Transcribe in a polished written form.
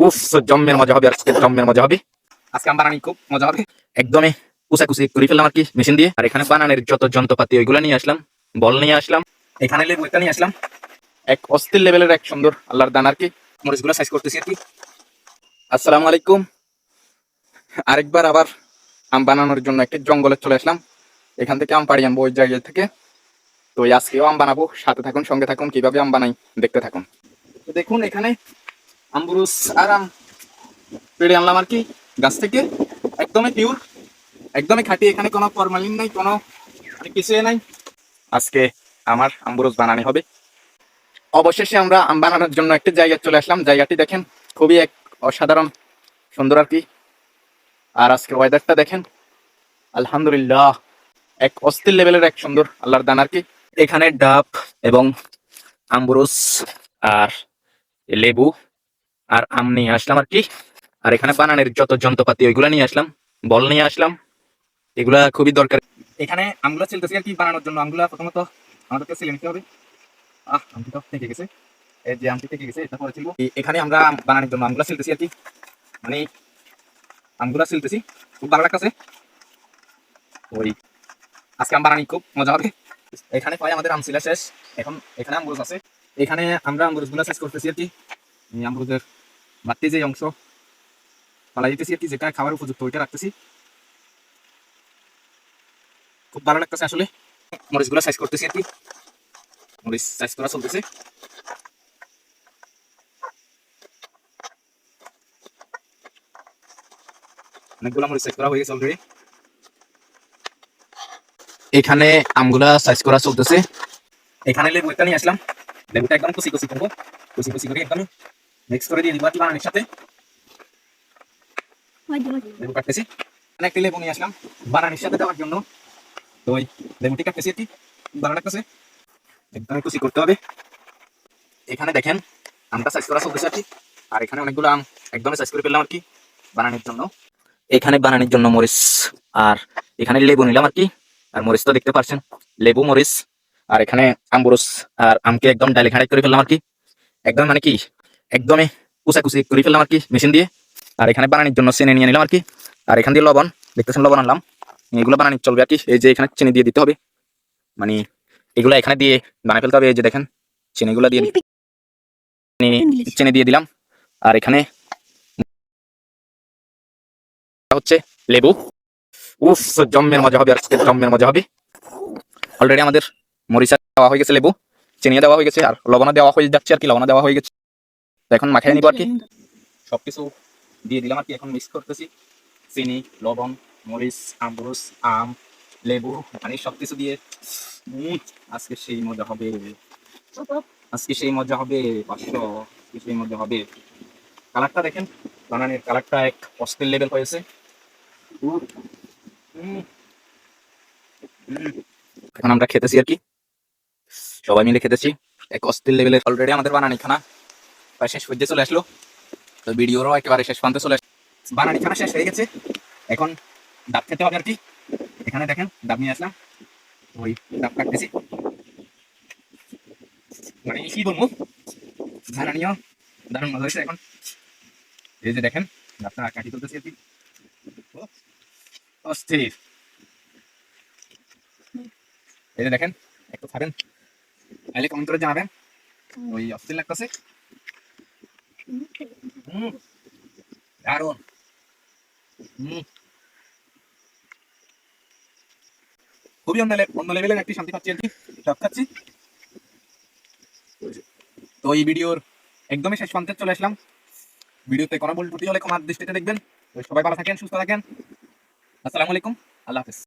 উফ, জম্মের মজা হবে, আজকে জম্মের মজা হবে। আজকে আম বানানি খুব মজা হবে, একদমই কুচাকুচি করে ফেললাম আর কি মেশিন দিয়ে। আর এখানে বানানোর যত যন্ত্রপাতি ওইগুলো নিয়ে আসলাম, বল নিয়ে আসলাম, এখানে লেবু একটা নিয়ে আসলাম, এক অস্থির লেভেলের এক সুন্দর আল্লাহর দান আর কি। মরিচগুলো সাইজ করতেছি আর কি। আসসালামু আলাইকুম। আরেকবার আবার আম বানানোর জন্য একটা জঙ্গলে চলে আসলাম। এখান থেকে আম পাড়ি আনবো ওই জায়গা থেকে। তো আজকেও আম বানাবো, সাথে থাকুন, সঙ্গে থাকুন, কিভাবে আম বানাই দেখতে থাকুন। তো দেখুন এখানে আমবুরুস আর আম পেড়ে আনলাম আর কি গাছ থেকে, একদমই পিওর, একদমই খাঁটি। এখানে কোনো ফরমালিন নাই, কোনো কিছুই নাই। আজকে আমার আমবুরুস বানানো হবে। অবশেষে আমরা আম বানানোর জন্য একটা জায়গায় চলে আসলাম। জায়গাটি দেখেন, খুবই এক অসাধারণ সুন্দর আর কি। আর আজকে ওয়েদারটা দেখেন, আলহামদুলিল্লাহ, এক অস্থির লেভেলের এক সুন্দর আল্লাহর দান আর কি। এখানে ডাব এবং আমবুরুস আর লেবু আর আম নিয়ে আসলাম আর কি। আর এখানে বানানোর যত যন্ত্রপাতি ওইগুলো নিয়ে আসলাম, বল নিয়ে আসলাম, এগুলা খুবই দরকার। এখানে আমগুলা ছিলতেছি আর কি বানানোর জন্য। আমগুলা প্রথমত আমাদেরকে ছিলে নিতে হবে। আমটি তো থেকে গেছে, এই যে আমটি থেকে গেছে, এটা পরে ছিল। এখানে আমরা বানানোর জন্য আমগুলা ছিলতেছি আর কি, মানে আমগুলা ছিলতেছি, খুব ভালো লাগতেছে। ওই আজকে আম বানানি খুব মজা হবে। এখানে প্রায় আমাদের আম ছিলা শেষ, এখন এখানে আমরুজ আছে। এখানে আমরা আমরুজগুলা শেষ করতেছি আর কি। আমরুজের বাড়তি যে অংশ পালাই দিতেছি আর কি, যেটা খাবার উপযুক্ত ওইটা রাখতেছি। খুব ভালো লাগতেছে আসলে। মরিচগুলো সাইজ করতেছি আর কি, মরিচ সাইজ করা চলতেছে। অনেকগুলো মরিচ সাইজ করা হয়ে গেছে অলরেডি। এখানে আমগুলা সাইজ করা চলতেছে। এখানে লেবু একটা নিয়ে আসলাম, লেবুটা একদম কুচি কুচি করবো, কুচি কুচি করে একদম মিক্স করে দিয়ে দিব আর কি বানানোর সাথে। লেবু কাটতেছি, একটি লেবু নিয়ে আসলাম বানানোর সাথে দেওয়ার জন্য। তো ওই লেবুটি কাটতেছি আর কি, ভালো লাগতেছে, একদম কুচি করতে হবে। এখানে দেখেন আমটা সাইজ করা চলতেছে আর কি। আর এখানে অনেকগুলো আম একদম সাইজ করে ফেললাম আর কি বানানোর জন্য। এখানে বানানোর জন্য মরিচ আর এখানে লেবু নিলাম আর কি। আর মরিচ তো দেখতে পাচ্ছেন, লেবু মরিচ। আর এখানে আমবুরুস আর আমকে একদম ডালি খাড়াই করে ফেললাম আর কি, একদম মানে কি একদমই কুচাকুচি করে ফেললাম আর কি মেশিন দিয়ে। আর এখানে বানানোর জন্য চিনি নিয়ে নিলাম আর কি। আর এখান দিয়ে লবণ, দেখতেছেন লবণ আনলাম, এগুলো বানানি চলবে আর কি। এই যে এখানে চিনি দিয়ে দিতে হবে, মানে এগুলো এখানে দিয়ে বানিয়ে ফেলতে হবে। এই যে দেখেন চিনিগুলো দিয়ে চিনি দিয়ে দিলাম। আর এখানে হচ্ছে লেবু। উফ, জম্মের মজা হবে, আজকে জম্মের মজা হবে। অলরেডি আমাদের মরিচা দেওয়া হয়ে গেছে, লেবু চিনি দেওয়া হয়ে গেছে, আর লবণ দেওয়া হয়ে যাচ্ছে আর কি, লবণ দেওয়া হয়ে গেছে। এখন মাখিয়ে নিব আর কি, সবকিছু দিয়ে দিলাম আর কি। এখন মিক্স করতেছি, চিনি, লবণ, মরিচ, আমরুস, আম, লেবু, মানে সবকিছু দিয়ে আজকে সেই মজা হবে, আজকে সেই মজা হবে, পাঁচশো সেই মজা হবে। কালারটা দেখেন, বানানের কালারটা এক অস্থির লেভেল হয়েছে। এখন আমরা খেতেছি আর কি, সবাই মিলে খেতেছি, এক অস্থির লেভেলের। অলরেডি আমাদের বানানি খানা প্রায় শেষ পর্যায়ে চলে আসলো। তো ভিডিওরও একেবারে শেষ প্রান্তে চলে আসলো, বানানি খানা শেষ হয়ে গেছে। এখন ডাব খেতে হবে আর কি। এখানে দেখেন ডাব নিয়ে আসলাম, ওই ডাব কাটতেছি, মানে কি বলবো, বানানিও দারুণ মজা হয়েছে। এখন এই যে দেখেন ডাবটা কাটি তুলতেছি আর কি, অস্থির। এই যে দেখেন, একটু খাবেন, তাহলে কমেন্ট করে জানাবেন, ওই অস্থির লাগতেছে, দারুণ। খুবই অন্য লেভেলের একটি শান্তি পাচ্ছি আর কি, ডাব খাচ্ছি। তো এই ভিডিওর একদমই শেষ প্রান্তে চলে আসলাম। ভিডিওতে কোনো ভুল ত্রুটি হলে ক্ষমার দৃষ্টিতে দেখবেন। তো সবাই ভালো থাকেন, সুস্থ থাকেন। আসসালামু আলাইকুম, আল্লাহ হাফেজ।